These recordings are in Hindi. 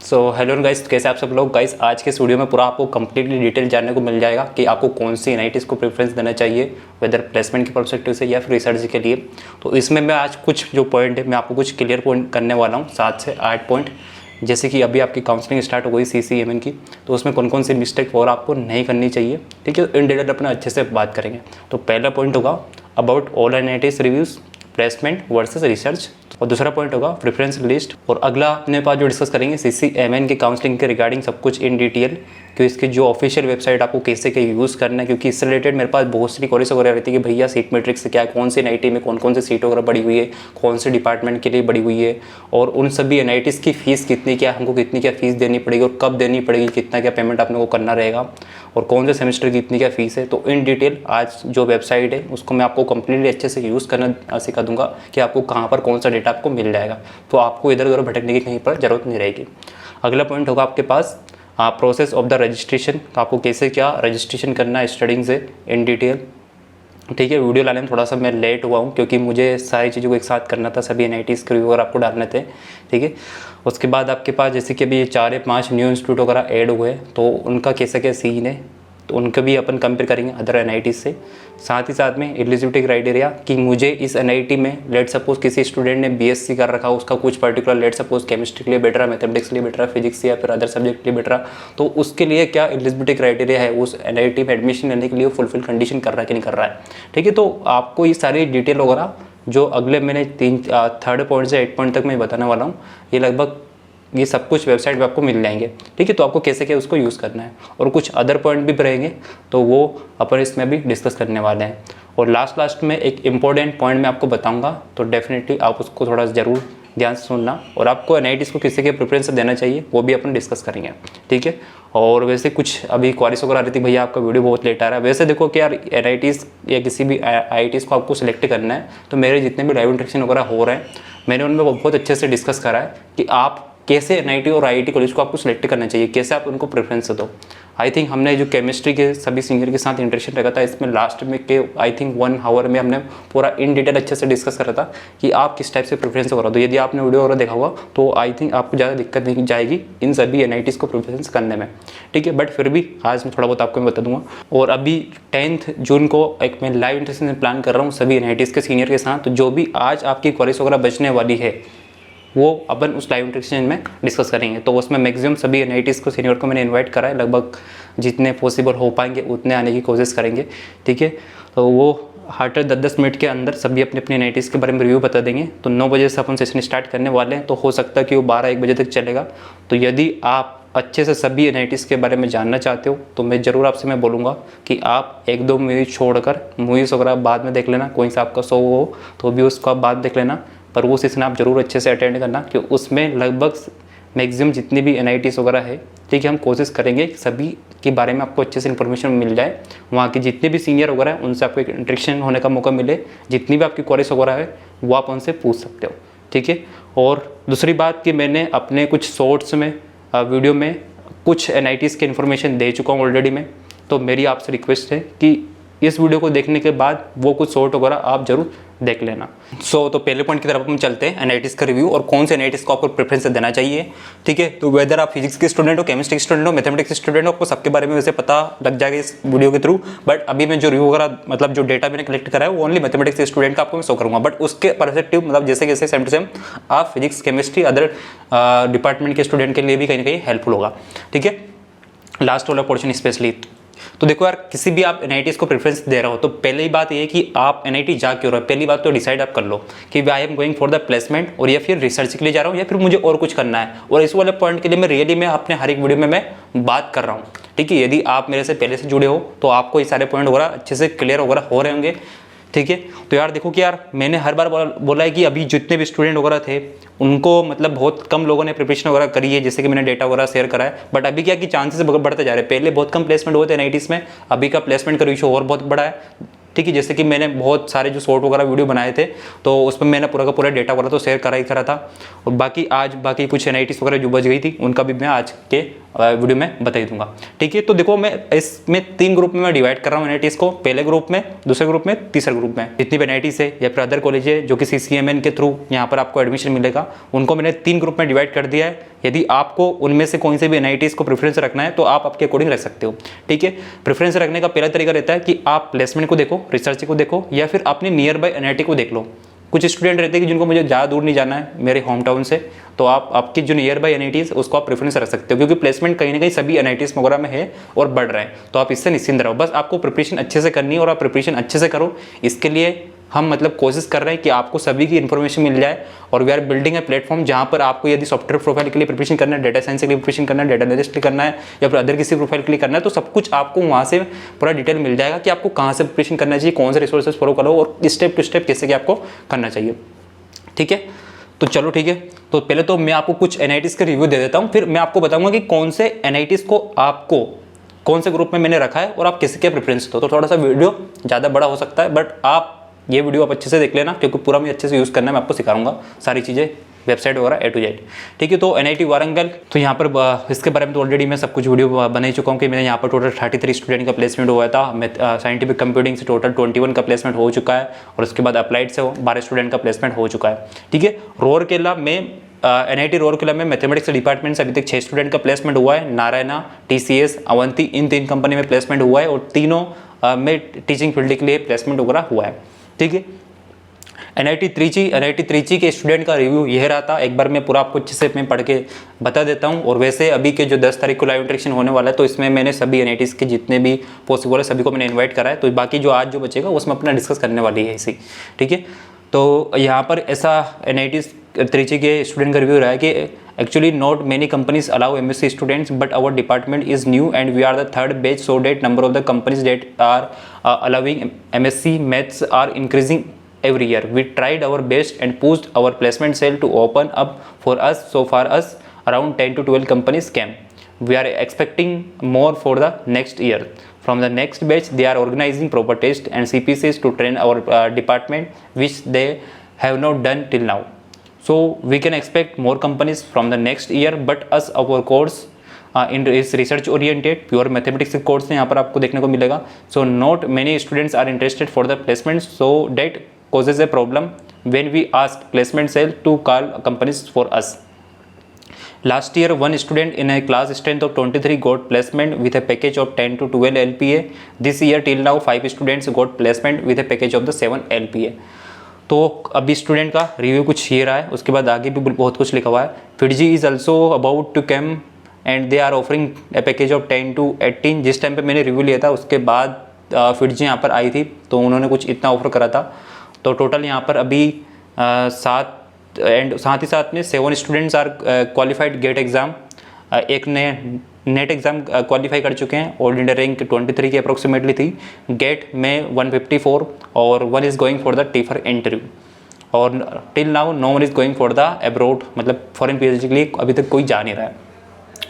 सो हेलो गाइस, कैसे आप सब लोग। गाइस आज के स्टूडियो में पूरा आपको कंप्लीटली डिटेल जानने को मिल जाएगा कि आपको कौन सी एनआईटीज़ को प्रेफरेंस देना चाहिए, वेदर प्लेसमेंट के पर्सपेक्टिव से या फिर रिसर्च के लिए। तो इसमें मैं आज कुछ जो पॉइंट है मैं आपको कुछ क्लियर पॉइंट करने वाला हूँ, 7 से 8 पॉइंट। जैसे कि अभी आपकी काउंसलिंग स्टार्ट हो गई CCMN की, तो उसमें कौन कौन सी मिस्टेक और आपको नहीं करनी चाहिए, ठीक है। इन डिटेल अपना अच्छे से बात करेंगे। तो पहला पॉइंट होगा about all NITs reviews, placement versus research, और दूसरा पॉइंट होगा प्रेफरेंस लिस्ट। और अगला अपने पास जो डिस्कस करेंगे CCMN के काउंसलिंग के रिगार्डिंग सब कुछ इन डिटेल, कि इसकी जो ऑफिशियल वेबसाइट आपको कैसे के यूज़ करना है, क्योंकि इससे रिलेटेड मेरे पास बहुत सारी क्वेरीज वगैरह रहती है कि भैया सीट मैट्रिक्स से क्या है, कौन सी एनआईटी में कौन कौन सी सीट वगैरह बढ़ी हुई है, कौन से डिपार्टमेंट के लिए बढ़ी हुई है, और उन सभी एनआईटीज़ की फ़ीस कितनी क्या, हमको कितनी क्या फ़ीस देनी पड़ेगी और कब देनी पड़ेगी, कितना क्या पेमेंट आपने को करना रहेगा, और कौन से सेमेस्टर की कितनी क्या फ़ीस है। तो इन डिटेल आज जो वेबसाइट है उसको मैं आपको कंप्लीटली अच्छे से यूज़ करना सिखा दूंगा कि आपको कहाँ पर कौन सा डेटा आपको मिल जाएगा, तो आपको इधर उधर भटकने की कहीं पर ज़रूरत नहीं रहेगी। अगला पॉइंट होगा आपके पास प्रोसेस ऑफ द रजिस्ट्रेशन, आपको कैसे क्या रजिस्ट्रेशन करना है स्टडिंग से इन डिटेल, ठीक है। वीडियो लाने में थोड़ा सा मैं लेट हुआ हूँ क्योंकि मुझे सारी चीज़ों को एक साथ करना था, सभी एनआईटीज़ के रिव्यू आपको डालने थे, ठीक है। उसके बाद आपके पास जैसे कि अभी 4 या 5 न्यू इंस्टीट्यूट वगैरह ऐड हुए, तो उनका कैसा क्या सीन है, तो उनका भी अपन कंपेयर करेंगे अदर एनआईटीज़ से। साथ ही साथ में एलिजिबिलिटी क्राइटेरिया कि मुझे इस एनआईटी में लेट सपोज किसी स्टूडेंट ने बीएससी कर रखा, उसका कुछ पर्टिकुलर लेट सपोज केमिस्ट्री के लिए बेटर है, मैथमेटिक्स के लिए बेटर है, फिजिक्स या फिर अदर सब्जेक्ट के लिए बेटर है, तो उसके लिए क्या एलिजिबिलिटी क्राइटेरिया है, उस एनआईटी में एडमिशन लेने के लिए फुलफिल कंडीशन कर रहा है कि नहीं कर रहा है, ठीक है। तो आपको ये सारी डिटेल वगैरह जो अगले मैंने 3 पॉइंट से 8 पॉइंट तक मैं बताने वाला हूँ, ये लगभग ये सब कुछ वेबसाइट पे आपको मिल जाएंगे, ठीक है। तो आपको कैसे क्या उसको यूज़ करना है, और कुछ अदर पॉइंट भी रहेंगे तो वो अपन इसमें भी डिस्कस करने वाले हैं। और लास्ट में एक इम्पॉर्टेंट पॉइंट मैं आपको बताऊंगा, तो डेफिनेटली आप उसको थोड़ा ज़रूर ध्यान से सुनना, और आपको एनआईटीज़ को किसी के प्रेफरेंस देना चाहिए वो भी अपन डिस्कस करेंगे, ठीक है। और वैसे कुछ अभी क्वारीज वगैरह आ रही थी, भैया आपका वीडियो बहुत लेट आ रहा है। वैसे देखो कि यार एनआईटीज़ या किसी भी आईआईटीज़ को आपको सिलेक्ट करना है, तो मेरे जितने भी लाइव इंटरेक्शन वगैरह हो रहे हैं मैंने उनमें बहुत अच्छे से डिस्कस करा है कि आप कैसे एनआईटी और आईआईटी कॉलेज को आपको सिलेक्ट करना चाहिए, कैसे आप उनको प्रेफरेंस दो। आई थिंक हमने जो केमिस्ट्री के सभी सीनियर के साथ इंटरेक्शन रखा था, इसमें लास्ट में के आई थिंक 1 आवर में हमने पूरा इन डिटेल अच्छे से डिस्कस करा था कि आप किस टाइप से प्रेफरेंस करो। तो यदि आपने वीडियो वगैरह देखा होगा तो आई थिंक आपको ज़्यादा दिक्कत नहीं जाएगी इन सभी एनआईटीज़ को प्रेफरेंस करने में, ठीक है। बट फिर भी आज मैं थोड़ा बहुत आपको मैं बता दूंगा। और अभी 10 जून को एक मैं लाइव इंटरेक्शन प्लान कर रहा हूँ सभी एनआईटीज़ के सीनियर के साथ, तो जो भी आज आपकी क्वेरीज वगैरह बचने वाली है वो अपन उस लाइव इंटरेक्शन में डिस्कस करेंगे। तो उसमें मैक्सिमम सभी एनआईटीज़ को सीनियर को मैंने इनवाइट करा है, लगभग जितने पॉसिबल हो पाएंगे उतने आने की कोशिश करेंगे, ठीक है। तो वो हर 10-10 मिनट के अंदर सभी अपने अपने एनआईटीज़ के बारे में रिव्यू बता देंगे। तो 9 बजे से अपन सेशन स्टार्ट करने वाले हैं, तो हो सकता है कि वो 12-1 बजे तक चलेगा। तो यदि आप अच्छे से सभी एनआईटीज़ के बारे में जानना चाहते हो तो मैं ज़रूर आपसे मैं बोलूँगा कि आप 1-2 मूवी छोड़कर मूवीज़ वगैरह बाद में देख लेना, कोई सा आपका शो हो तो भी उसको आप बाद देख लेना, पर वो सेशन आप जरूर अच्छे से अटेंड करना, कि उसमें लगभग मैक्सिमम जितनी भी एनआईटीज़ वगैरह है, ठीक है, हम कोशिश करेंगे कि सभी के बारे में आपको अच्छे से इन्फॉर्मेशन मिल जाए। वहाँ के जितने भी सीनियर वगैरह हैं उनसे आपको एक इंटरेक्शन होने का मौका मिले, जितनी भी आपकी क्वेरीज वगैरह है वो आप उनसे पूछ सकते हो, ठीक है। और दूसरी बात कि मैंने अपने कुछ शॉर्ट्स में वीडियो में कुछ एनआईटीज़ के इन्फॉर्मेशन दे चुका हूँ ऑलरेडी मैं, तो मेरी आपसे रिक्वेस्ट है कि इस वीडियो को देखने के बाद वो कुछ शॉर्ट वगैरह आप जरूर देख लेना। तो पहले पॉइंट की तरफ हम चलते हैं, एनआईटीज़ का रिव्यू और कौन से एनआईटीज़ को आपको प्रेफरेंस देना चाहिए, ठीक है। तो वेदर आप फिजिक्स के स्टूडेंट हो, केमिस्ट्री के स्टूडेंट हो, मैथमेटिक्स के स्टूडेंट हो, आपको सबके बारे में वैसे पता लग जाएगा इस वीडियो के थ्रू। बट अभी मैं जो रिव्यू वगैरह मतलब जो डेटा मैंने कलेक्ट करा है वो ओनली मैथमेटिक्स के स्टूडेंट का आपको मैं शो करूँगा। बट उसके परस्पेक्टिव मतलब जैसे जैसे सेम टू सेम आप फिजिक्स केमिस्ट्री अदर डिपार्टमेंट के स्टूडेंट के लिए भी कहीं ना कहीं हेल्पफुल होगा, ठीक है। लास्ट वाला पोर्शन स्पेशली। तो देखो यार, किसी भी आप एनआईटीज़ को प्रेफरेंस दे रहे हो तो पहली बात ये है कि आप एनआईटी जा क्यों रहे हो। पहली बात तो डिसाइड आप कर लो कि I am going for the placement, और या फिर रिसर्च के लिए जा रहा हूँ, या फिर मुझे और कुछ करना है। और इस वाले पॉइंट के लिए मैं रियली मैं अपने हर एक वीडियो में मैं बात कर रहा हूँ, ठीक है। यदि आप मेरे से पहले से जुड़े हो तो आपको ये सारे पॉइंट वगैरह अच्छे से क्लियर वगैरह हो रहे होंगे, ठीक है। तो यार देखो कि यार मैंने हर बार बोला है कि अभी जितने भी स्टूडेंट वगैरह थे उनको मतलब बहुत कम लोगों ने प्रिपरेशन वगैरह करी है, जैसे कि मैंने डेटा वगैरह शेयर करा है। बट अभी क्या कि चांसेस बढ़ते जा रहे हैं। पहले बहुत कम प्लेसमेंट हुए थे एनआईटीज़ में, अभी का प्लेसमेंट का रेशियो और बहुत बड़ा है, ठीक है। जैसे कि मैंने बहुत सारे जो शॉर्ट वगैरह वीडियो बनाए थे तो उसमें मैंने पूरा का पूरा डेटा वगैरह तो शेयर करा ही करा था। और बाकी आज बाकी कुछ एनआईटीज़ वगैरह जो बच गई थी उनका भी मैं आज के वीडियो में बता ही दूंगा। ठीक है, तो देखो मैं इसमें 3 ग्रुप में मैं डिवाइड कर रहा हूँ एनआईटीज़ को, पहले ग्रुप में, दूसरे ग्रुप में, तीसरे ग्रुप में। जितनी भी एनआईटीज़ है या फिर अदर कॉलेज है जो कि CCMN के थ्रू यहाँ पर आपको एडमिशन मिलेगा, उनको मैंने 3 ग्रुप में डिवाइड कर दिया है। यदि आपको उनमें से कोई से भी एनआईटीज़ को प्रेफरेंस रखना है तो आप आपके अकॉर्डिंग रख सकते हो। ठीक है, प्रेफरेंस रखने का पहला तरीका रहता है कि आप प्लेसमेंट को देखो, रिसर्च को देखो, या फिर अपने नियर बाय एनआईटी को देख लो। कुछ स्टूडेंट रहते हैं कि जिनको मुझे ज़्यादा दूर नहीं जाना है मेरे होम टाउन से, तो आप आपकी जो नियर बाय एनआईटीज़ उसको आप प्रेफरेंस रख सकते हो, क्योंकि प्लेसमेंट कहीं ना कहीं सभी एनआईटीज़ वगैरह में है और बढ़ रहे हैं। तो आप इससे निश्चिंत रहो, बस आपको प्रिपरेशन अच्छे से करनी है और आप प्रिपरेशन अच्छे से करो। इसके लिए हम मतलब कोशिश कर रहे हैं कि आपको सभी की इन्फॉर्मेशन मिल जाए, और we are building a platform जहाँ पर आपको यदि सॉफ्टवेयर प्रोफाइल के लिए प्रिपरेशन करना है, डेटा साइंस के लिए प्रिपरेशन करना है, डेटा एनालिस्ट के लिए करना है, या फिर अदर किसी प्रोफाइल के लिए करना है, तो सब कुछ आपको वहाँ से पूरा डिटेल मिल जाएगा कि आपको कहाँ से प्रिपरेशन करना चाहिए, कौन से रिसोर्सेज फॉलो करो और स्टेप टू स्टेप कैसे कि आपको करना चाहिए। ठीक है, तो चलो ठीक है, तो पहले तो मैं आपको कुछ एनआईटीज़ के रिव्यू दे देता हूँ, फिर मैं आपको बताऊँगा कि कौन से एनआईटीज़ को आपको कौन से ग्रुप में मैंने रखा है और आप किसी के प्रेफरेंस दो। तो थोड़ा सा वीडियो ज़्यादा बड़ा हो सकता है, बट आप ये वीडियो आप अच्छे से देख लेना, क्योंकि पूरा मैं अच्छे से यूज़ करना है, मैं आपको सिखाऊंगा सारी चीज़ें, वेबसाइट वगैरह A to Z। ठीक है, तो NIT वारंगल, तो यहाँ पर इसके बारे में तो ऑलरेडी मैं सब कुछ वीडियो बना ही चुका हूँ कि मैंने यहाँ पर टोटल 33 स्टूडेंट का प्लेसमेंट हुआ था। मैं साइंटिफिक कंप्यूटिंग से टोटल 21 का प्लेसमेंट हो चुका है, और उसके बाद अप्लाइड से 12 स्टूडेंट का प्लेसमेंट हो चुका है। ठीक है, रूरकेला में NIT रूरकेला में मैथमेटिक्स डिपार्टमेंट से अभी तक 6 स्टूडेंट का प्लेसमेंट हुआ है। नारायणा, TCS, अवंती, इन 3 कंपनी में प्लेसमेंट हुआ है, और तीनों में टीचिंग फील्ड के लिए प्लेसमेंट वगैरह हुआ है। ठीक है, NIT त्रिची के स्टूडेंट का रिव्यू यह रहा था। एक बार मैं पूरा आपको अच्छे से मैं पढ़ के बता देता हूँ। और वैसे अभी के जो 10 तारीख को लाइव इंटरेक्शन होने वाला है, तो इसमें मैंने सभी NITs के जितने भी पॉसिबल है सभी को मैंने इन्वाइट करा है, तो बाकी जो आज जो बचेगा उसमें अपना डिस्कस करने वाली है इसी। ठीक है, तो यहाँ पर ऐसा NIT त्रिची के स्टूडेंट का रिव्यू रहा है कि actually not many companies allow MSc students, but our department is new and we are the third batch, so that number of the companies that are allowing MSc maths are increasing every year. We tried our best and pushed our placement cell to open up for us. So far as around 10 to 12 companies came. We are expecting more for the next year. From the next batch, they are organizing proper tests and CPCs to train our department, which they have not done till now. So we can expect more companies from the next year, but as our course इन इस रिसर्च ओरिएंटेड प्योर मैथमेटिक्स के कोर्स यहाँ पर आपको देखने को मिलेगा। So not many students are interested for the placement, so that causes a problem when we asked placement cell to call companies for us. Last year, one student in a class strength of 23 got placement with a package of 10 to 12 LPA. This year till now 5 students got placement with a package of the 7 LPA. तो अभी स्टूडेंट का रिव्यू कुछ ये रहा है, उसके बाद आगे भी बहुत कुछ लिखा हुआ है। Fiji is also about to come and they are offering a package of 10 to 18। जिस टाइम पे मैंने रिव्यू लिया था उसके बाद फिडजी यहाँ पर आई थी, तो उन्होंने कुछ इतना ऑफर करा था। तो टोटल यहाँ पर अभी 7 एंड साथ ही साथ में 7 students are qualified gate exam, एक ने नेट एग्ज़ाम क्वालिफाई कर चुके हैं। ऑल इंडिया रैंक 23 की अप्रोक्सीमेटली थी, गेट में 154, और 1 is going for the TIFR interview, और till now no one is going for the abroad, मतलब फॉरेन PhD के लिए अभी तक कोई जा नहीं रहा है।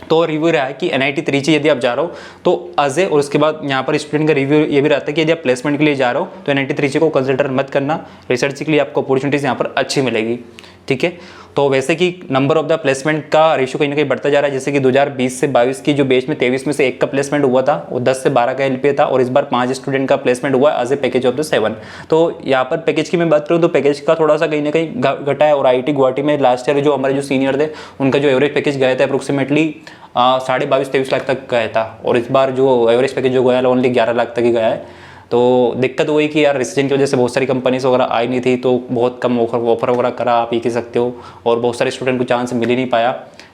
तो रिव्यू रहा है कि NIT त्रिची यदि आप जा रहे हो तो अजय, और उसके बाद यहाँ पर स्टूडेंट का रिव्यू ये भी रहता है कि यदि आप प्लेसमेंट के लिए जा रहे हो तो NIT त्रिची को कंसिडर मत करना, रिसर्च के लिए आपको अपॉर्चुनिटीज़ यहाँ पर अच्छी मिलेगी। ठीक है, तो वैसे कि नंबर ऑफ द प्लेसमेंट का रेशियो कहीं ना कहीं बढ़ता जा रहा है। जैसे कि 2020 से 22 की जो बैच में 23 में से 1 का प्लेसमेंट हुआ था, वो 10 से 12 का LPA था, और इस बार 5 स्टूडेंट का प्लेसमेंट हुआ है as a package of the 7। तो यहाँ पर पैकेज की मैं बात करूँ तो पैकेज का थोड़ा सा कहीं ना कहीं घटा है। और IIT गुवाहाटी में लास्ट ईयर जो हमारे जो सीनियर थे उनका जो एवरेज पैकेज गया था अप्रोक्सीमेटली 22-23 लाख तक गया था, और इस बार जो एवरेज पैकेज जो गया है ओनली 11 लाख तक ही गया है। तो दिक्कत वही कि यार रिसेशन की वजह से बहुत सारी कंपनीज वगैरह आई नहीं थी, तो बहुत कम ऑफर वगैरह करा, आप ये कह सकते हो, और बहुत सारे स्टूडेंट को चांस मिल ही नहीं पाया।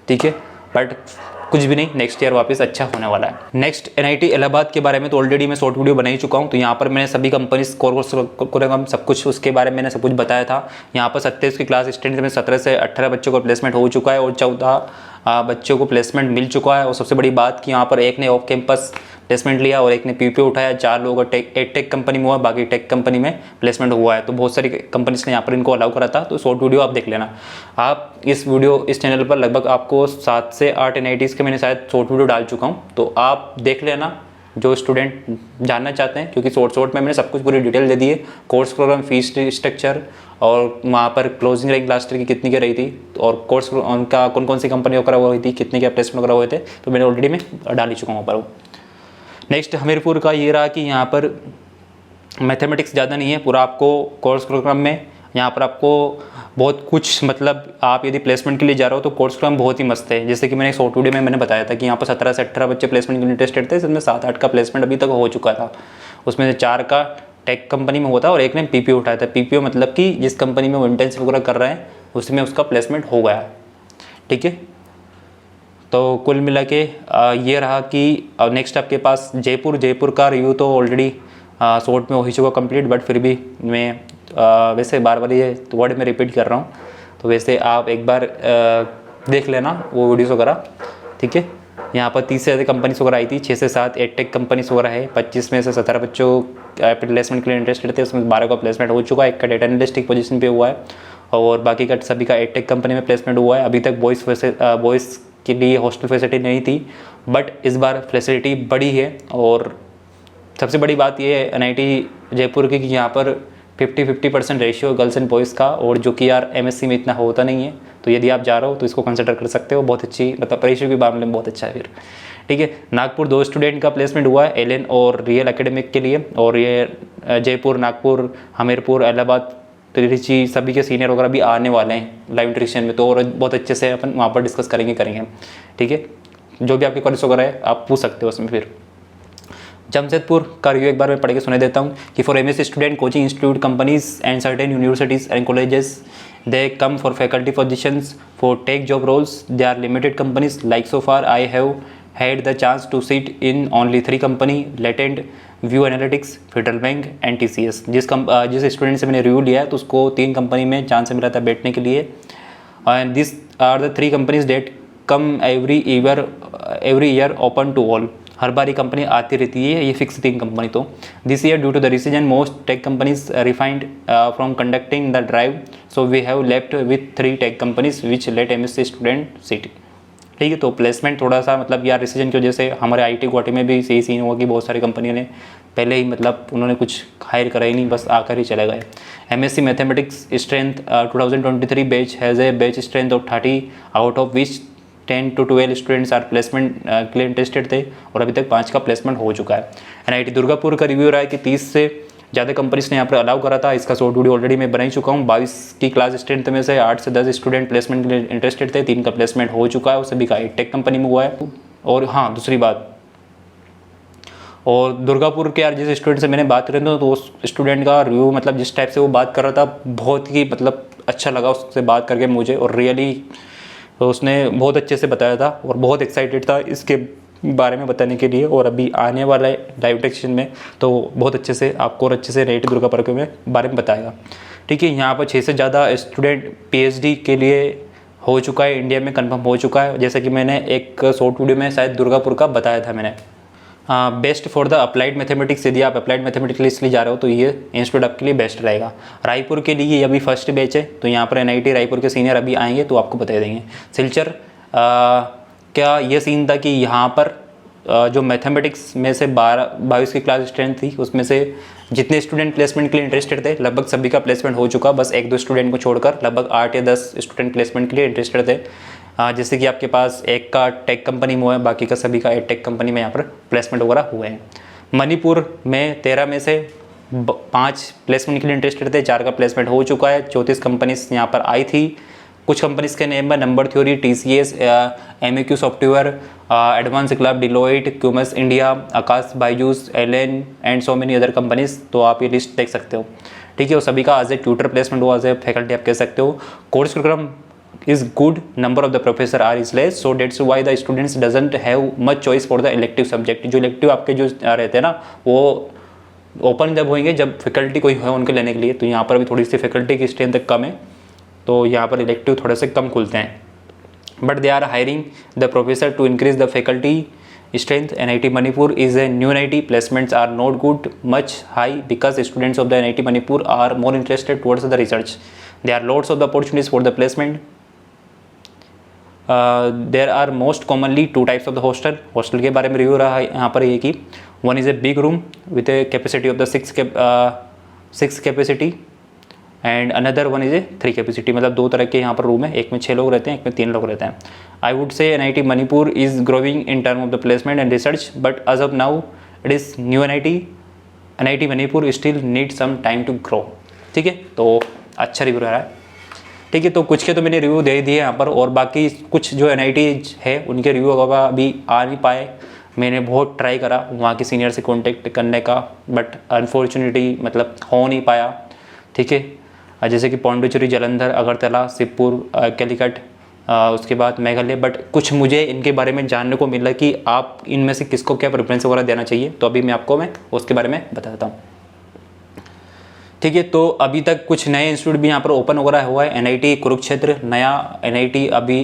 ठीक है, बट कुछ भी नहीं, नेक्स्ट ईयर वापस अच्छा होने वाला है। नेक्स्ट NIT इलाहाबाद के बारे में तो ऑलरेडी मैं शॉर्ट वीडियो बना ही चुका हूँ। तो यहाँ पर मैंने सभी कंपनीज कोर्स सब कुछ उसके बारे में मैंने सब कुछ बताया था। यहाँ पर 27 की क्लास स्टूडेंट में 17 से 18 बच्चों को प्लेसमेंट हो चुका है, और 14 बच्चों को प्लेसमेंट मिल चुका है। और सबसे बड़ी बात कि यहाँ पर एक ने ऑफ कैंपस प्लेसमेंट लिया और एक ने PPO उठाया, 4 लोगों का टेक कंपनी में हुआ, बाकी टेक कंपनी में प्लेसमेंट हुआ है। तो बहुत सारी कंपनीज ने यहाँ पर इनको अलाउ करा था। तो शॉर्ट वीडियो आप देख लेना। आप इस चैनल पर लगभग आपको 7 से 8 NITs के मैंने शायद शॉर्ट वीडियो डाल चुका हूँ, तो आप देख लेना। जो स्टूडेंट जानना चाहते हैं, क्योंकि शॉर्ट में मैंने सब कुछ पूरी डिटेल दे दी है, कोर्स प्रोग्राम, फीस स्ट्रक्चर और वहाँ पर क्लोजिंग रैंक लास्ट ईयर की कितनी की रही थी, और कोर्स उनका कौन कौन सी कंपनी वगैरह हुई थी, कितने के प्लेसमेंट वगैरह हुए थे, तो मैंने ऑलरेडी मैं डाल ही चुका हूँ वहाँ पर वो। नेक्स्ट हमीरपुर का ये रहा कि यहाँ पर मैथमेटिक्स ज़्यादा नहीं है, पूरा आपको कोर्स प्रोग्राम में यहाँ पर आपको बहुत कुछ, मतलब आप यदि प्लेसमेंट के लिए जा रहे हो तो कोर्स प्रोग्राम बहुत ही मस्त है। जैसे कि मैंने एक शॉर्ट वीडियो में मैंने बताया था कि यहाँ पर 17 से 18 बच्चे प्लेसमेंट के लिए इंटरेस्टेड थे, जिसमें 7-8 का प्लेसमेंट अभी तक हो चुका था। उसमें से 4 का टेक कंपनी में हुआ था और एक ने पीपीओ उठाया था। पीपीओ मतलब कि जिस कंपनी में वो इंटर्नशिप वगैरह कर रहे हैं उसमें उसका प्लेसमेंट हो गया, ठीक है। तो कुल मिला के ये रहा कि नेक्स्ट आपके पास जयपुर का रिव्यू तो ऑलरेडी शॉर्ट में हो ही चुका कंप्लीट, बट फिर भी मैं वैसे बार बार ये वर्ड में रिपीट कर रहा हूँ, तो वैसे आप एक बार देख लेना वो वीडियोस वगैरह, ठीक है। यहाँ पर 30 से ज़्यादा कंपनीज वगैरह आई थी, 6 से 7 एडटेक कंपनीज वगैरह है। 25 में से 17 बच्चों प्लेसमेंट के लिए इंटरेस्टेड थे, उसमें 12 का प्लेसमेंट हो चुका है, एक का डेटा एनालिस्ट की पोजीशन पे हुआ है और बाकी का सभी का एडटेक कंपनी में प्लेसमेंट हुआ है। अभी तक बॉयज़ के लिए हॉस्टल फैसिलिटी नहीं थी, बट इस बार फैसिलिटी बढ़ी है। और सबसे बड़ी बात ये है NIT जयपुर की कि यहाँ पर 50-50% रेशियो गर्ल्स एंड बॉयज़ का, और जो कि यार MSc में इतना होता नहीं है, तो यदि आप जा रहे हो तो इसको कंसिडर कर सकते हो। बहुत अच्छी, मतलब रेशियो के मामले में बहुत अच्छा है फिर, ठीक है। नागपुर 2 स्टूडेंट का प्लेसमेंट हुआ है, एलन और रियल एकेडमिक के लिए, और ये जयपुर, नागपुर, हमीरपुर, इलाहाबाद, त्रिची सभी के सीनियर वगैरह भी आने वाले हैं लाइव न्यूट्रिशन में, तो और बहुत अच्छे से अपन वहाँ पर डिस्कस करेंगे, ठीक है। जो भी आपके कॉलेज वगैरह है आप पूछ सकते हो उसमें। फिर जमशेदपुर का रिव्यू एक बार मैं पढ़ के सुना देता हूँ कि for MSc student coaching institute companies and certain universities and colleges they come for faculty positions for tech job roles, they are limited companies like so far I have had the chance to sit in only 3 company, Latent, View Analytics, Federal Bank and TCS। जिस स्टूडेंट से मैंने रिव्यू लिया है तो उसको 3 कंपनी में चांस मिला था बैठने के लिए, and this are the 3 companies that come every year open to all. हर बार ये कंपनी आती रहती है, ये फिक्स 3 कंपनी। तो this year due to the decision most tech companies refined from conducting the drive, so we have left with 3 tech companies which let MSc student sit, ठीक है। तो प्लेसमेंट थोड़ा सा, मतलब यार डिसीजन की वजह से हमारे IIT गुवाहाटी में भी सही सीन हुआ कि बहुत सारी कंपनियों ने पहले ही, मतलब उन्होंने कुछ हायर करा ही नहीं, बस आकर ही चले गए। MSc mathematics strength 2023 batch has a batch strength of 30, out of which 10 to 12 students are placement के लिए इंटरेस्टेड थे, और अभी तक 5 का प्लेसमेंट हो चुका है। NIT दुर्गापुर का रिव्यू रहा है कि 30 से ज़्यादा कंपनीज ने यहाँ पर अलाउ करा था। इसका शॉर्ट वीडियो ऑलरेडी मैं बना ही चुका हूँ। 22 की क्लास स्ट्रेंथ में से 8 से 10 स्टूडेंट प्लेसमेंट के लिए इंटरेस्टेड थे, 3 का प्लेसमेंट हो चुका है, उसे भी का टेक कंपनी में हुआ है। और हाँ, दूसरी बात, और दुर्गापुर के यार जिस स्टूडेंट से मैंने बात करी तो उस स्टूडेंट का रिव्यू, मतलब जिस टाइप से वो बात कर रहा था, बहुत ही मतलब अच्छा लगा उससे बात करके मुझे, और रियली तो उसने बहुत अच्छे से बताया था और बहुत एक्साइटेड था इसके बारे में बताने के लिए। और अभी आने वाला है लाइव सेक्शन में तो बहुत अच्छे से आपको और अच्छे से NIT दुर्गापुर के बारे में बताएगा, ठीक है। यहाँ पर 6 से ज़्यादा स्टूडेंट PhD के लिए हो चुका है, इंडिया में कंफर्म हो चुका है, जैसे कि मैंने एक शॉर्ट वीडियो में शायद दुर्गापुर का बताया था मैंने। Best for the applied mathematics, यदि आप अप्लाइड मैथमेटिक्स के लिए इसलिए जा रहे हो तो ये इंस्टीट्यूट आपके लिए बेस्ट रहेगा। रायपुर के लिए ये अभी फर्स्ट बैच है, तो यहाँ पर NIT रायपुर के सीनियर अभी आएंगे तो आपको बता देंगे। सिलचर क्या ये सीन था कि यहाँ पर जो मैथमेटिक्स में से 22 की क्लास स्ट्रेंथ थी, उसमें से जितने स्टूडेंट प्लेसमेंट के लिए इंटरेस्टेड थे लगभग सभी का प्लेसमेंट हो चुका, बस 1-2 स्टूडेंट को छोड़कर लगभग 8 या 10 स्टूडेंट प्लेसमेंट के लिए इंटरेस्टेड थे। जैसे कि आपके पास एक का टेक कंपनी में हुआ है, बाकी का सभी का एक टेक कंपनी में यहाँ पर प्लेसमेंट वगैरह हुए हैं। मणिपुर में 13 में से 5 प्लेसमेंट के लिए इंटरेस्टेड थे, 4 का प्लेसमेंट हो चुका है। 34 कंपनीज यहाँ पर आई थी। कुछ कंपनीज के नेम है number theory, TCS, MEQ software, advance club, Deloitte, क्यूमस India, Aakash Byju's, Allen and so many other companies. तो आप ये लिस्ट देख सकते हो, ठीक है। और सभी का एज ए ट्यूटर प्लेसमेंट हुआ, एज ए फैकल्टी आप कह सकते हो। Course program is good, number of the professor are is less, so that's why the students doesn't have much choice for the elective subject। जो इलेक्टिव आपके जो रहते हैं ना, वो ओपन जब होंगे जब फैकल्टी कोई है उनके लेने के लिए, तो यहाँ पर भी थोड़ी सी फैकल्टी की स्ट्रेंथ कम है, तो यहाँ पर इलेक्टिव थोड़े से कम खुलते हैं। But they are hiring the professor to increase the faculty strength। NIT Manipur is a new NIT, placements are not good much high because students of the NIT Manipur are more interested towards the research। There are lots of the opportunities for the placement। There are most commonly 2 types of the hostel के बारे में रिव्यू रहा है यहाँ पर ये कि one is a big room with a capacity of the 6 capacity and another one is a 3 capacity. मतलब 2 तरह के यहाँ पर रूम है, एक में 6 लोग रहते हैं, एक में 3 लोग रहते हैं। I would say NIT Manipur is growing in term of the placement and research, but as of now it is new NIT Manipur still need some time to grow. ठीक है, तो अच्छा रिव्यू रहा है। ठीक है, तो कुछ के तो मैंने रिव्यू दे दिए यहाँ पर, और बाकी कुछ जो NIT है उनके रिव्यू अभी आ नहीं पाए। मैंने बहुत ट्राई करा वहाँ के सीनियर से कांटेक्ट करने का, बट अनफॉर्चुनेटली मतलब हो नहीं पाया। ठीक है, जैसे कि पौंडीचेरी, जालंधर, अगरतला, शिवपुर, कैलीकट, उसके बाद मेघालय, बट कुछ मुझे इनके बारे में जानने को मिला कि आप इनमें से किसको क्या प्रेफरेंस वगैरह देना चाहिए, तो अभी मैं आपको उसके बारे में बताता हूँ। ठीक है, तो अभी तक कुछ नए इंस्टीट्यूट भी यहाँ पर ओपन वगैरह हुआ है। NIT कुरुक्षेत्र नया NIT अभी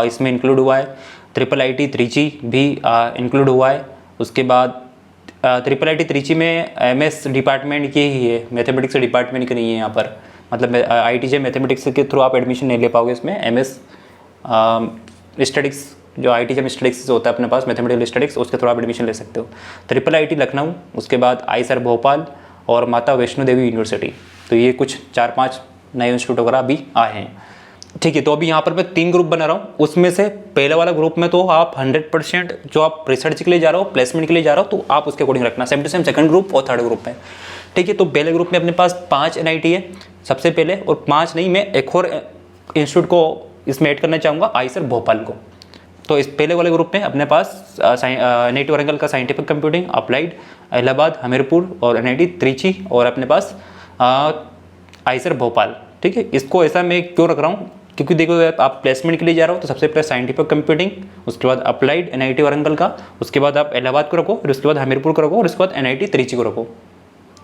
इसमें इंक्लूड हुआ है। IIIT त्रिची भी इंक्लूड हुआ है। उसके बाद IIIT त्रिची में MS डिपार्टमेंट की ही है, मैथमेटिक्स डिपार्टमेंट की नहीं है यहाँ पर। मतलब IITJ मैथमेटिक्स के थ्रू आप एडमिशन नहीं ले पाओगे इसमें। MS स्टैटिक्स जो IITJ में स्टैटिक्स होता है अपने पास, मैथमेटिकल स्टैटिक्स, उसके थ्रू आप एडमिशन ले सकते हो। IIIT लखनऊ, उसके बाद IISER भोपाल और माता वैष्णो देवी यूनिवर्सिटी। तो ये कुछ 4-5 नए इंस्टीट्यूट वगैरह अभी आए हैं। ठीक है, तो अभी यहाँ पर मैं 3 ग्रुप बना रहा हूँ। उसमें से पहले वाला ग्रुप में तो आप 100% जो आप रिसर्च के लिए जा रहे हो, प्लेसमेंट के लिए जा रहे हो, तो आप उसके अकॉर्डिंग रखना। Same to same second group और थर्ड ग्रुप में। ठीक है, तो पहले ग्रुप में अपने पास 5 NIT है सबसे पहले, और 5 नहीं, मैं एक और इंस्टीट्यूट को इसमें ऐड करना चाहूँगा, IISER भोपाल को। तो इस पहले वाले ग्रुप में अपने पास NIT वारंगल का scientific computing, applied, Allahabad, Hamirpur और NIT त्रिची, और अपने पास IISER भोपाल। ठीक है, इसको ऐसा मैं क्यों रख रहा हूँ, क्योंकि देखो आप प्लेसमेंट के लिए जा रहे हो तो सबसे पहले साइंटिफिक कंप्यूटिंग, उसके बाद अप्लाइड NIT वारंगल का, उसके बाद आप इलाहाबाद को रखो, फिर उसके बाद हमीरपुर को रखो, और उसके बाद NIT त्रिची को रखो।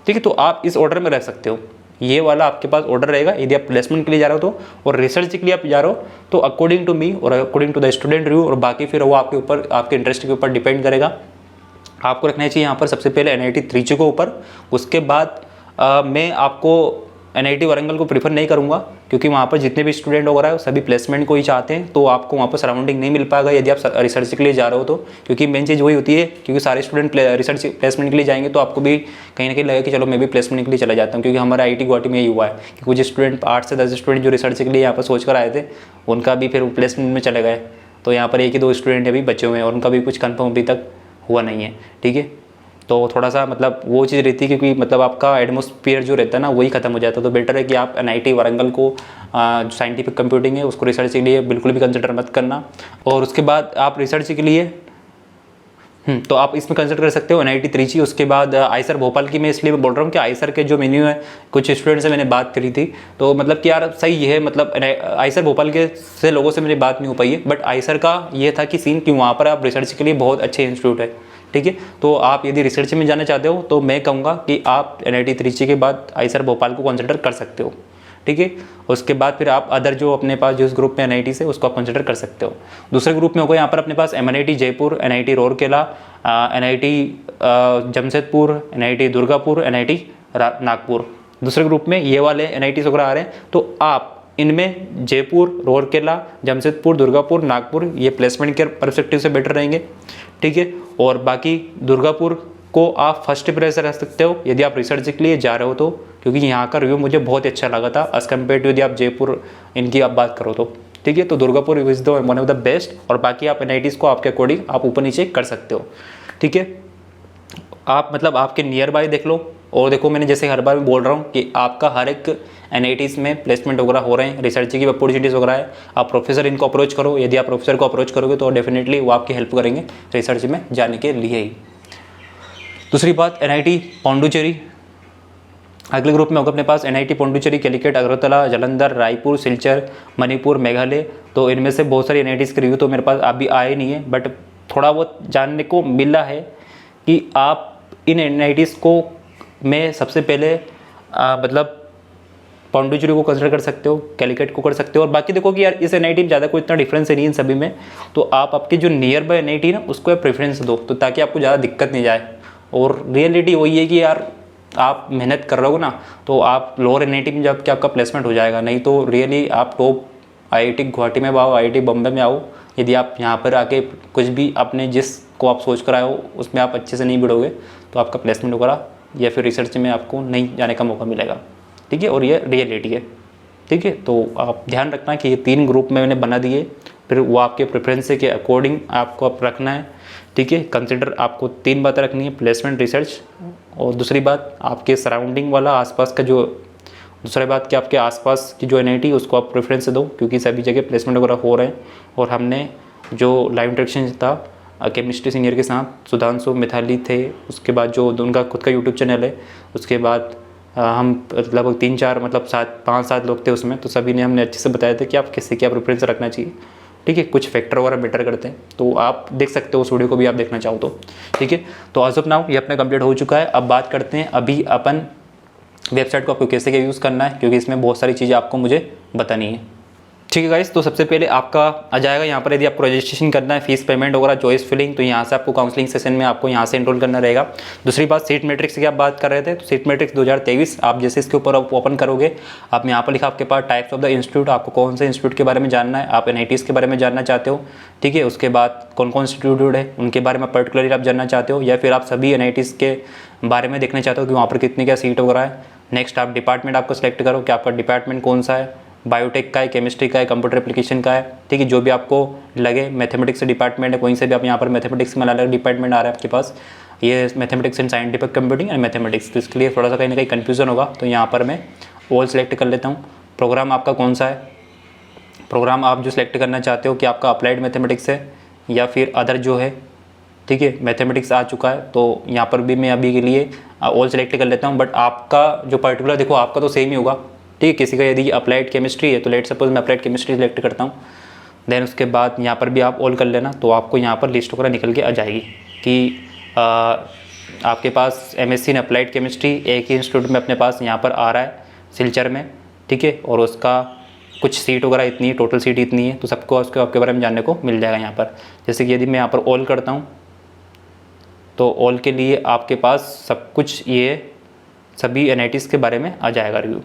ठीक है, तो आप इस ऑर्डर में रख सकते हो। ये वाला आपके पास ऑर्डर रहेगा यदि आप प्लेसमेंट के लिए जा रहे हो तो, और रिसर्च के लिए आप जा रहे हो तो अकॉर्डिंग टू मी और according to the student review, और बाकी फिर वो आपके ऊपर, आपके इंटरेस्ट के ऊपर डिपेंड करेगा। आपको रखना चाहिए यहाँ पर सबसे पहले NIT त्रिची को ऊपर। उसके बाद मैं आपको NIT वारंगल को प्रीफर नहीं करूँगा, क्योंकि वहाँ पर जितने भी स्टूडेंट वगैरह है सभी प्लेसमेंट को ही चाहते हैं, तो आपको वहाँ पर सराउंडिंग नहीं मिल पाएगा यदि आप रिसर्च के लिए जा रहे हो तो। क्योंकि मेन चीज़ वही होती है, क्योंकि सारे स्टूडेंट रिसर्च प्लेसमेंट के लिए जाएंगे तो आपको भी कहीं ना कहीं लगेगा कि चलो मैं भी प्लेसमेंट के लिए चला जाता हूँ। क्योंकि हमारा IIT गुवाहाटी में यही हुआ है कि कुछ स्टूडेंट 8 से 10 स्टूडेंट जो रिसर्च के लिए यहाँ पर सोच कर आए थे, उनका भी फिर प्लेसमेंट में चले गए। तो यहाँ पर 1 ही 2 स्टूडेंट अभी बचे हुए हैं, और उनका भी कुछ कन्फर्म अभी तक हुआ नहीं है। ठीक है, तो थोड़ा सा मतलब वो चीज़ रहती है, क्योंकि मतलब आपका एटमॉस्फेयर जो रहता है ना वही खत्म हो जाता है। तो बेटर है कि आप NIT वारंगल को जो साइंटिफिक कंप्यूटिंग है उसको रिसर्च के लिए बिल्कुल भी कंसिडर मत करना। और उसके बाद आप रिसर्च के लिए तो आप इसमें कंसिडर कर सकते हो NIT त्रिची। उसके बाद IISER भोपाल की मैं इसलिए बोल रहा हूँ कि IISER के जो मेन्यू है, कुछ स्टूडेंट से मैंने बात करी थी, तो मतलब कि यार सही है, मतलब IISER भोपाल के से लोगों से मेरी बात नहीं हो पाई है, बट IISER का ये था कि सीन कि वहाँ पर आप रिसर्च के लिए बहुत अच्छे इंस्टीट्यूट है। ठीक है, तो आप यदि रिसर्च में जाना चाहते हो तो मैं कहूँगा कि आप NIT त्रिची के बाद IISER भोपाल को कंसिडर कर सकते हो। ठीक है, उसके बाद फिर आप अदर जो अपने पास जिस ग्रुप में NIT से उसको आप कंसिडर कर सकते हो। दूसरे ग्रुप में होगा यहाँ पर अपने पास MNIT Jaipur, NIT Rourkela, NIT Jamshedpur, NIT Durgapur, NIT Nagpur. दूसरे ग्रुप में ये वाले NIT वगैरह आ रहे हैं, तो आप इनमें जयपुर, रूरकेला, जमशेदपुर, दुर्गापुर, नागपुर ये प्लेसमेंट के परस्पेक्टिव से बेटर रहेंगे। ठीक है, और बाकी दुर्गापुर को आप फर्स्ट प्रेफरेंस रख सकते हो यदि आप रिसर्च के लिए जा रहे हो तो, क्योंकि यहाँ का रिव्यू मुझे बहुत अच्छा लगा था एज कम्पेयर टू यदि आप जयपुर इनकी आप बात करो तो। ठीक है, तो Durgapur is the one of the best, और बाकी आप NITs को आपके अकॉर्डिंग आप ऊपर नीचे कर सकते हो। ठीक है, आप मतलब आपके नियर बाय देख लो, और देखो मैंने जैसे हर बार बोल रहा हूँ कि आपका हर एक NITs में प्लेसमेंट वगैरह हो रहे हैं, रिसर्च की अपॉर्चुनिटीज़ वगैरह है। आप प्रोफेसर इनको अप्रोच करो, यदि आप प्रोफेसर को अप्रोच करोगे तो डेफिनेटली वो आपकी हेल्प करेंगे रिसर्च में जाने के लिए ही। दूसरी बात NIT पौंडीचेरी, अगले ग्रुप में होगा अपने पास NIT पौंडीचेरी, कैलीकट, अगरतला, जालंधर, रायपुर, सिलचर, मणिपुर, मेघालय। तो इनमें से बहुत सारी NITs के रिव्यू तो मेरे पास अभी आए नहीं है, बट थोड़ा बहुत जानने को मिला है कि आप इन NITs को में सबसे पहले मतलब पौंडीचेरी को कंसिडर कर सकते हो, कैलीकट को कर सकते हो, और बाकी देखो कि यार इस NIT में ज़्यादा कोई इतना डिफरेंस नहीं है इन सभी में, तो आप आपके जो नियर बाय NIT ना उसको आप प्रेफरेंस दो, तो ताकि आपको ज़्यादा दिक्कत नहीं जाए। और रियलिटी वही है कि यार आप मेहनत कर रहे हो ना, तो आप लोअर NIT में जब कि आपका प्लेसमेंट हो जाएगा, नहीं तो रियली आप टॉप IIT गुवाहाटी में आओ, IIT बॉम्बे में आओ, यदि आप यहाँ पर आके कुछ भी अपने जिसको आप सोच कर आए हो उसमें आप अच्छे से नहीं भिड़ोगे तो आपका प्लेसमेंट वगैरह या फिर रिसर्च में आपको नहीं जाने का मौका मिलेगा, ठीक है। और ये रियलिटी है, ठीक है। तो आप ध्यान रखना कि ये 3 ग्रुप मैंने बना दिए, फिर वो आपके प्रेफरेंस के अकॉर्डिंग आपको आप रखना है, ठीक है। कंसिडर आपको 3 बातें रखनी है, प्लेसमेंट, रिसर्च, और दूसरी बात आपके सराउंडिंग वाला आसपास का जो, दूसरी बात कि आपके आसपास की जो एनआईटी उसको आप प्रेफरेंस दो, क्योंकि सभी जगह प्लेसमेंट वगैरह हो रहे हैं। और हमने जो लाइव इंटरेक्शन था केमिस्ट्री सीनियर के साथ, सुधांशु, मिथाली थे, उसके बाद जो उनका खुद का यूट्यूब चैनल है, उसके बाद हम लगभग 3-4 मतलब 5-7 लोग थे उसमें, तो सभी ने हमने अच्छे से बताया था कि आप किससे क्या प्रेफरेंस रखना चाहिए, ठीक है। कुछ फैक्टर वगैरह मैटर करते हैं, तो आप देख सकते हो उस वीडियो को भी आप देखना चाहो तो, ठीक है। तो एज ऑफ नाउ ये अपना कंप्लीट हो चुका है। अब बात करते हैं अभी अपन वेबसाइट को आपको कैसे क्या यूज़ करना है, क्योंकि इसमें बहुत सारी चीज़ें आपको मुझे बतानी है, ठीक है गाइस। तो सबसे पहले आपका आ जाएगा यहाँ पर, यदि आपको रजिस्ट्रेशन करना है, फीस पेमेंट वगैरह, चॉइस फिलिंग, तो यहाँ से आपको काउंसलिंग सेशन में आपको यहाँ से एनरोल करना रहेगा। दूसरी बात सीट मैट्रिक्स की आप बात कर रहे थे, तो सीट मैट्रिक्स 2023 आप जैसे इसके ऊपर आप ओपन करोगे, आप यहाँ पर लिखा आपके पास टाइप्स ऑफ द इंस्टीट्यूट, आपको कौन से इंस्टीट्यूट के बारे में जानना है, आप एनआईटीज़ के बारे में जानना चाहते हो, ठीक है। उसके बाद कौन कौन इंस्टीट्यूट है उनके बारे में पर्टिकुलरली आप जानना चाहते हो, या फिर आप सभी एनआईटीज़ के बारे में देखना चाहते हो कि वहाँ पर कितनी क्या सीट वगैरह है। नेक्स्ट आप डिपार्टमेंट आपको सेलेक्ट करो कि आपका डिपार्टमेंट कौन सा है, बायोटेक का है, केमिस्ट्री का है, कंप्यूटर एप्लीकेशन का है, ठीक है। जो भी आपको लगे, मैथमेटिक्स से डिपार्टमेंट है, कोई से भी आप यहाँ पर मैथमेटिक्स में अलग अलग डिपार्टमेंट आ रहा है आपके पास, ये mathematics and scientific computing and mathematics, तो इसके लिए थोड़ा सा कहीं ना कहीं कन्फ्यूजन होगा, तो यहाँ पर मैं ऑल सेलेक्ट कर लेता हूँ। प्रोग्राम आपका कौन सा है, प्रोग्राम आप जो सेलेक्ट करना चाहते हो कि आपका अप्लाइड मैथमेटिक्स है या फिर अदर जो है, ठीक है। मैथमेटिक्स आ चुका है, तो यहाँ पर भी मैं अभी के लिए ऑल सेलेक्ट कर लेता हूँ, बट आपका जो पर्टिकुलर देखो आपका तो सेम ही होगा, ठीक है। किसी का यदि अप्लाइड केमिस्ट्री है तो लेट सपोज मैं अप्लाइड केमिस्ट्री सेलेक्ट करता हूँ, देन उसके बाद यहाँ पर भी आप ऑल कर लेना, तो आपको यहाँ पर लिस्ट वगैरह निकल के आ जाएगी कि आपके पास एमएससी इन अप्लाइड केमिस्ट्री एक ही इंस्टीट्यूट में अपने पास यहाँ पर आ रहा है सिलचर में, ठीक है। और उसका कुछ सीट वगैरह इतनी है, टोटल सीट इतनी है, तो सबको उसके आपके बारे में जानने को मिल जाएगा यहाँ पर। जैसे कि यदि मैं यहाँ पर ऑल करता हूँ तो ऑल के लिए आपके पास सब कुछ ये सभी एनआईटीज़ के बारे में आ जाएगा रिव्यू,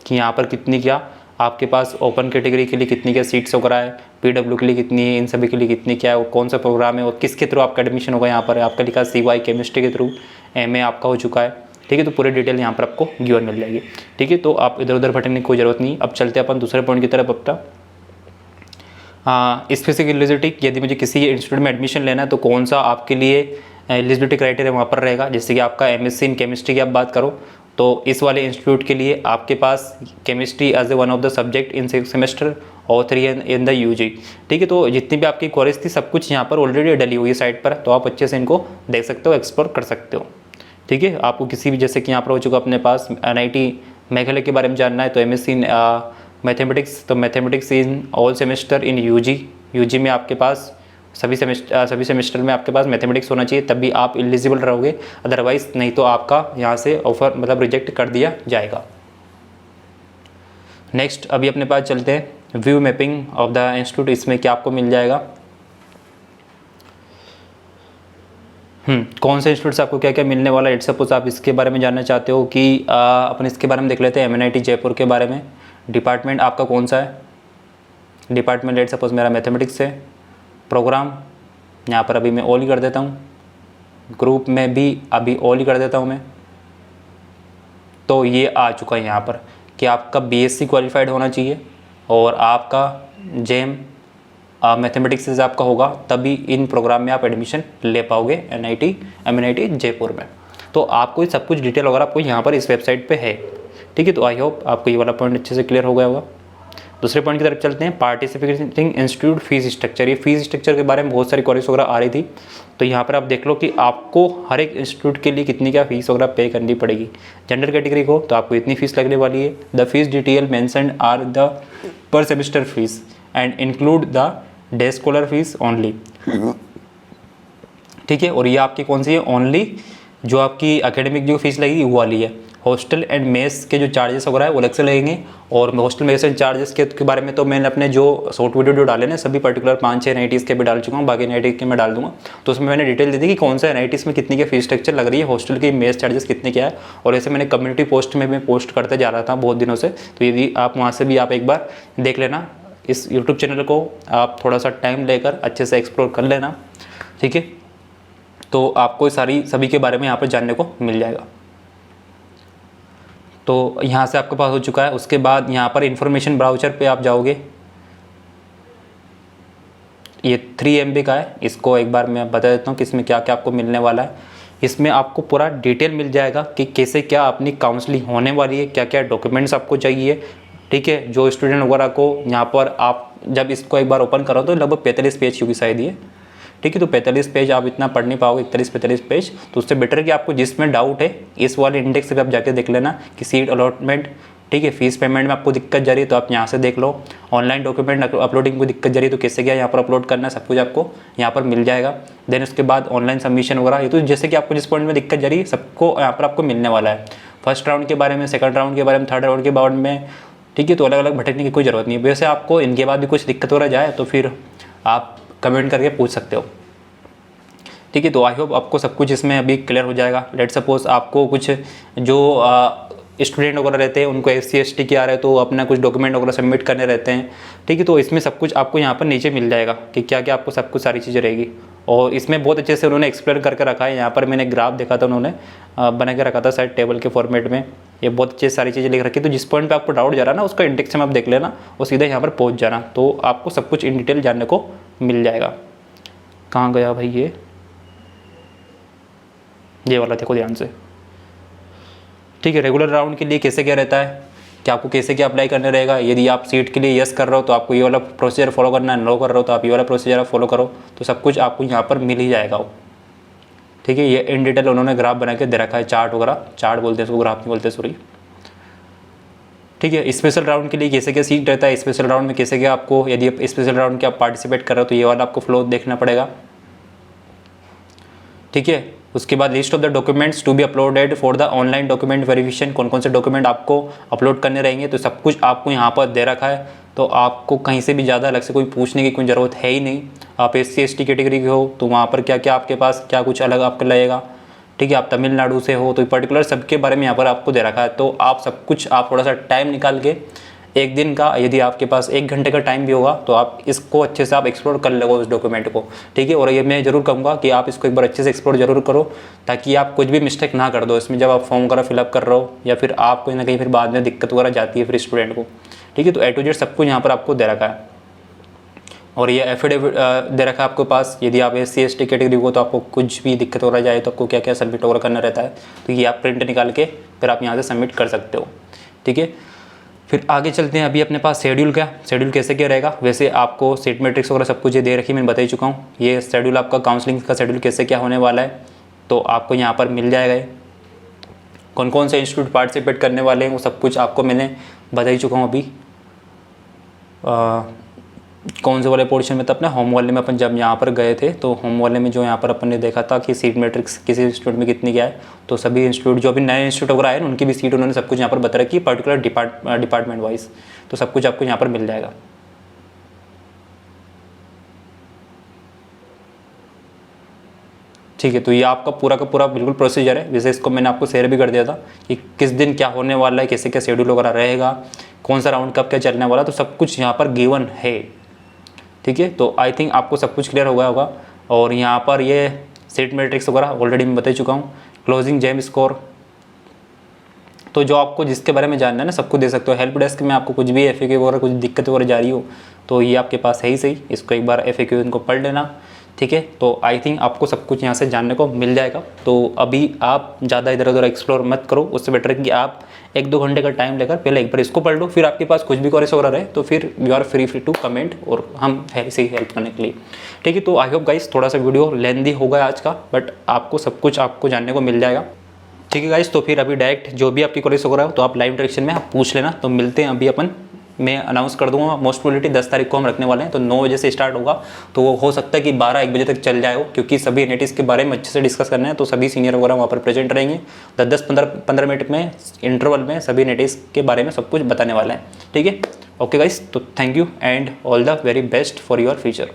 कि यहाँ पर कितनी क्या आपके पास ओपन कैटेगरी के लिए कितनी क्या सीट्स वगैरह है, पीडब्ल्यू के लिए कितनी है, इन सभी के लिए कितनी क्या है, और कौन सा प्रोग्राम है और किसके थ्रू आपका एडमिशन होगा। यहाँ पर आपका लिखा CY केमिस्ट्री के थ्रू, MA आपका हो चुका है, ठीक है। तो पूरी डिटेल यहाँ पर आपको गिवन मिल जाएगी, ठीक है। तो आप इधर उधर भटकने की कोई ज़रूरत नहीं। अब चलते हैं अपन दूसरे पॉइंट की तरफ अपना। स्पेसिफिक एलिजिबिलिटी, यदि मुझे किसी इंस्टीट्यूट में एडमिशन लेना है तो कौन सा आपके लिए एलिजिबिलिटी क्राइटेरिया वहाँ पर रहेगा। जैसे कि आपका MSc इन केमिस्ट्री की आप बात करो तो इस वाले इंस्टीट्यूट के लिए आपके पास chemistry as a one of the subject in 6 semester और 3 इन द UG, ठीक है। तो जितनी भी आपकी क्वेरीज थी सब कुछ यहाँ पर ऑलरेडी डली हुई है साइट पर, तो आप अच्छे से इनको देख सकते हो, एक्सप्लोर कर सकते हो, ठीक है। आपको किसी भी जैसे कि यहाँ पर हो चुका अपने पास NIT मेघालय के बारे में जानना है तो MSc इन मैथमेटिक्स, तो mathematics in all semester in UG में आपके पास सभी सेमेस्टर में आपके पास मैथमेटिक्स होना चाहिए, तभी आप एलिजिबल रहोगे, अदरवाइज नहीं तो आपका यहाँ से ऑफर मतलब रिजेक्ट कर दिया जाएगा। नेक्स्ट अभी अपने पास चलते हैं view mapping of the institute, इसमें क्या आपको मिल जाएगा, कौन से इंस्टीट्यूट से आपको क्या क्या मिलने वाला है। लेट्स सपोज आप इसके बारे में जानना चाहते हो कि अपन इसके बारे में देख लेते हैं MNIT जयपुर के बारे में। डिपार्टमेंट आपका कौन सा है, डिपार्टमेंट लेट्स सपोज मेरा मैथमेटिक्स है। प्रोग्राम यहाँ पर अभी मैं ऑल ही कर देता हूँ, ग्रुप में भी अभी ऑल ही कर देता हूँ मैं। तो ये आ चुका है यहाँ पर कि आपका BSc क्वालिफाइड होना चाहिए और आपका JEM मैथमेटिक्स से आपका होगा, तभी इन प्रोग्राम में आप एडमिशन ले पाओगे MNIT जयपुर में। तो आपको सब कुछ डिटेल वगैरह आपको यहाँ पर इस वेबसाइट पे है, ठीक है। तो आई होप आपको ये वाला पॉइंट अच्छे से क्लियर हो गया होगा। दूसरे पॉइंट की तरफ चलते हैं, पार्टिसिपेटिंग इंस्टीट्यूट फीस स्ट्रक्चर। ये फीस स्ट्रक्चर के बारे में बहुत सारी क्वेरीज वगैरह आ रही थी, तो यहाँ पर आप देख लो कि आपको हर एक इंस्टीट्यूट के लिए कितनी क्या फीस वगैरह पे करनी पड़ेगी। जनरल कैटेगरी को तो आपको इतनी फीस लगने वाली है। The fees detail mentioned are the per semester fees and include the day scholar fees only, ठीक है। और ये आपकी कौन सी है, ओनली जो आपकी एकेडमिक जो फीस लगेगी वो वाली है। हॉस्टल एंड मेस के जो चार्जेस वगैरह है वो अलग से लगेंगे, और हॉस्टल मेस एंड चार्जेस के बारे में तो मैंने अपने जो शॉर्ट वीडियो जो डाले ना सभी पर्टिकुलर 5-6 NITs के भी डाल चुका हूँ, बाकी NIT के मैं डाल दूंगा। तो उसमें मैंने डिटेल दी थी कि कौन सा NITs में कितनी क्या फीस स्ट्रक्चर लग रही है, हॉस्टल की मेस चार्जेस कितने क्या है। और ऐसे मैंने कम्युनिटी पोस्ट में मैं पोस्ट करते जा रहा था बहुत दिनों से, तो यदि आप वहाँ से भी आप एक बार देख लेना इस यूट्यूब चैनल को आप थोड़ा सा टाइम लेकर अच्छे से एक्सप्लोर कर लेना, ठीक है। तो आपको सभी के बारे में यहाँ पर जानने को मिल जाएगा। तो यहाँ से आपके पास हो चुका है। उसके बाद यहाँ पर इन्फॉर्मेशन ब्राउज़र पे आप जाओगे, ये 3 MB का है। इसको एक बार मैं बता देता हूँ कि इसमें क्या क्या आपको मिलने वाला है। इसमें आपको पूरा डिटेल मिल जाएगा कि कैसे क्या अपनी काउंसलिंग होने वाली है, क्या क्या डॉक्यूमेंट्स आपको चाहिए, ठीक है। जो स्टूडेंट वगैरह को यहाँ पर आप जब इसको एक बार ओपन करो तो लगभग 45 पेज की शायद ये, ठीक है। तो 45 पेज आप इतना पढ़ नहीं पाओगे, 41-45 पेज। तो उससे बेटर कि आपको जिसमें डाउट है इस वाले इंडेक्स पे आप जाके देख लेना कि सीट अलॉटमेंट, ठीक है, फीस पेमेंट में आपको दिक्कत जा रही है तो आप यहाँ से देख लो। ऑनलाइन डॉक्यूमेंट अपलोडिंग को दिक्कत जा रही है तो कैसे क्या यहाँ पर अपलोड करना है, सब कुछ आपको यहाँ पर मिल जाएगा। देन उसके बाद ऑनलाइन सबमिशन वगैरह, ये तो जैसे कि आपको जिस पॉइंट में दिक्कत जा रही है सबको यहाँ पर आपको मिलने वाला है। फर्स्ट राउंड के बारे में, सेकंड राउंड के बारे में, थर्ड राउंड के बारे में, ठीक है। तो अलग अलग भटकने की कोई ज़रूरत नहीं है। वैसे आपको इनके बाद भी कुछ दिक्कत वगैरह जाए तो फिर आप कमेंट करके पूछ सकते हो, ठीक है। तो आई होप आपको सब कुछ इसमें अभी क्लियर हो जाएगा। लेट सपोज आपको कुछ जो स्टूडेंट वगैरह रहते हैं उनको SC/ST के आ रहे हैं तो अपना कुछ डॉक्यूमेंट वगैरह सबमिट करने रहते हैं, ठीक है। तो इसमें सब कुछ आपको यहाँ पर नीचे मिल जाएगा कि क्या क्या आपको सब कुछ सारी चीज़ें रहेगी। और इसमें बहुत अच्छे से उन्होंने एक्सप्लेन करके रखा है। यहाँ पर मैंने ग्राफ देखा था, उन्होंने बना के रखा था शायद टेबल के फॉर्मेट में। ये बहुत अच्छे सारी चीज़ें लिख रखी है। तो जिस पॉइंट पे आपको डाउट जा रहा है ना उसका इंडेक्स में आप देख लेना और सीधे यहाँ पर पहुँच जाना, तो आपको सब कुछ इन डिटेल जानने को मिल जाएगा। कहाँ गया भाई ये वाला देखो ध्यान से, ठीक है। रेगुलर राउंड के लिए कैसे क्या रहता है, कि आपको कैसे क्या अप्लाई करना रहेगा। यदि आप सीट के लिए यस कर रहे हो तो आपको ये वाला प्रोसीजर फॉलो करना है, नो कर रहे हो तो आप ये वाला प्रोसीजर आप फॉलो करो, तो सब कुछ आपको यहाँ पर मिल ही जाएगा, ठीक है। ये इन डिटेल उन्होंने ग्राफ बना के दे रखा है, चार्ट वगैरह, चार्ट बोलते हैं उसको, ग्राफ नहीं बोलते, सॉरी, ठीक है। स्पेशल राउंड के लिए कैसे क्या सीट रहता है, स्पेशल राउंड में कैसे क्या आपको, यदि आप स्पेशल राउंड के आप पार्टिसिपेट कर रहे हो तो ये वाला आपको फ्लो देखना पड़ेगा, ठीक है। उसके बाद list of the documents to be uploaded for the online document verification, कौन कौन से डॉक्यूमेंट आपको अपलोड करने रहेंगे, तो सब कुछ आपको यहाँ पर दे रखा है। तो आपको कहीं से भी ज़्यादा अलग से कोई पूछने की कोई ज़रूरत है ही नहीं। आप SC/ST कैटेगरी के हो तो वहाँ पर क्या क्या आपके पास क्या कुछ अलग आपको लगेगा, ठीक है। आप तमिलनाडु से हो तो पर्टिकुलर सबके बारे में यहाँ पर आपको दे रखा है। तो आप सब कुछ आप थोड़ा सा टाइम निकाल के एक दिन का, यदि आपके पास 1 घंटे का टाइम भी होगा तो आप इसको अच्छे से आप एक्सप्लोर कर लोगे उस डॉक्यूमेंट को, ठीक है। और ये मैं ज़रूर कहूँगा कि आप इसको एक बार अच्छे से एक्सप्लोर जरूर करो ताकि आप कुछ भी मिस्टेक ना कर दो इसमें, जब आप फॉर्म वगैरह फिलअप कर रहे हो या फिर आप कोई ना कहीं फिर बाद में दिक्कत वगैरह जाती है फिर स्टूडेंट को, ठीक है। तो A to Z सब कुछ यहाँ पर आपको दे रखा है। और ये एफिडेविट दे रखा है आपके पास। यदि आप SC/ST कैटेगरी हो तो आपको कुछ भी दिक्कत वगैरह जाए तो आपको क्या क्या सबमिट वगैरह करना रहता है, तो ये आप प्रिंट निकाल के फिर आप यहाँ से सबमिट कर सकते हो, ठीक है। फिर आगे चलते हैं। अभी अपने पास शेड्यूल कैसे क्या रहेगा। वैसे आपको सीट मैट्रिक्स वगैरह सब कुछ ये दे रखी है, मैंने बता ही चुका हूँ। ये शेड्यूल आपका काउंसलिंग का शेड्यूल कैसे क्या होने वाला है तो आपको यहाँ पर मिल जाएगा। कौन कौन से इंस्टीट्यूट पार्टिसिपेट करने वाले हैं वो सब कुछ आपको मैंने बता ही चुका हूँ। अभी कौन से वाले पोर्शन में, तो अपने होम वाले में अपन जब यहाँ पर गए थे तो होम वाले में जो यहाँ पर अपन ने देखा था कि सीट मैट्रिक्स किसी इंस्टीट्यूट में कितनी क्या है, तो सभी इंस्टीट्यूट जो अभी नए इंस्टीट्यूट वगैरह आए ना उनकी भी सीट उन्होंने सब कुछ यहाँ पर बता रखी है पर्टिकुलर डिपार्टमेंट वाइज, तो सब कुछ आपको यहाँ पर मिल जाएगा। ठीक है, तो ये आपका पूरा का पूरा बिल्कुल प्रोसीजर है। वैसे इसको मैंने आपको शेयर भी कर दिया था कि किस दिन क्या होने वाला है, कैसे क्या शेड्यूल वगैरह रहेगा, कौन सा राउंड कब क्या चलने वाला, तो सब कुछ यहाँ पर गिवन है। ठीक है, तो आई थिंक आपको सब कुछ क्लियर हो गया होगा। और यहाँ पर ये सीट मैट्रिक्स वगैरह ऑलरेडी मैं बता चुका हूँ। क्लोजिंग जेम स्कोर, तो जो आपको जिसके बारे में जानना है ना सबको दे सकते हो। हेल्प डेस्क में आपको कुछ भी FAQ वगैरह कुछ दिक्कत वगैरह जा रही हो तो ये आपके पास है ही सही, इसको एक बार FAQ इनको पढ़ लेना। ठीक है, तो आई थिंक आपको सब कुछ यहाँ से जानने को मिल जाएगा। तो अभी आप ज़्यादा इधर उधर एक्सप्लोर मत करो, उससे बेटर है कि आप 1-2 घंटे का टाइम लेकर पहले एक बार इसको पढ़ लो, फिर आपके पास कुछ भी क्वेरीज वगैरह रहे तो फिर you are free to comment और हम है इसी हेल्प करने के लिए। ठीक है, तो आई होप गाइस थोड़ा सा वीडियो लेंदी होगा आज का, बट आपको सब कुछ आपको जानने को मिल जाएगा। ठीक है गाइस, तो फिर अभी डायरेक्ट जो भी आपकी क्वेरीज वगैरह हो तो आप लाइव इंटरेक्शन में आप पूछ लेना। तो मिलते हैं अभी अपन, मैं अनाउंस कर दूंगा। मोस्ट प्रोबेबिलिटी 10 तारीख को हम रखने वाले हैं, तो 9 बजे से स्टार्ट होगा, तो वो हो सकता है कि 12-1 बजे तक चल जाए वो, क्योंकि सभी एनआईटीज के बारे में अच्छे से डिस्कस करना है। तो सभी सीनियर वगैरह वहाँ पर प्रेजेंट रहेंगे। 10-15 मिनट में इंटरवल में सभी एनआईटीज के बारे में सब कुछ बताने वाला है। ठीक है, ओके गाइस, तो thank you and all the very best for your future.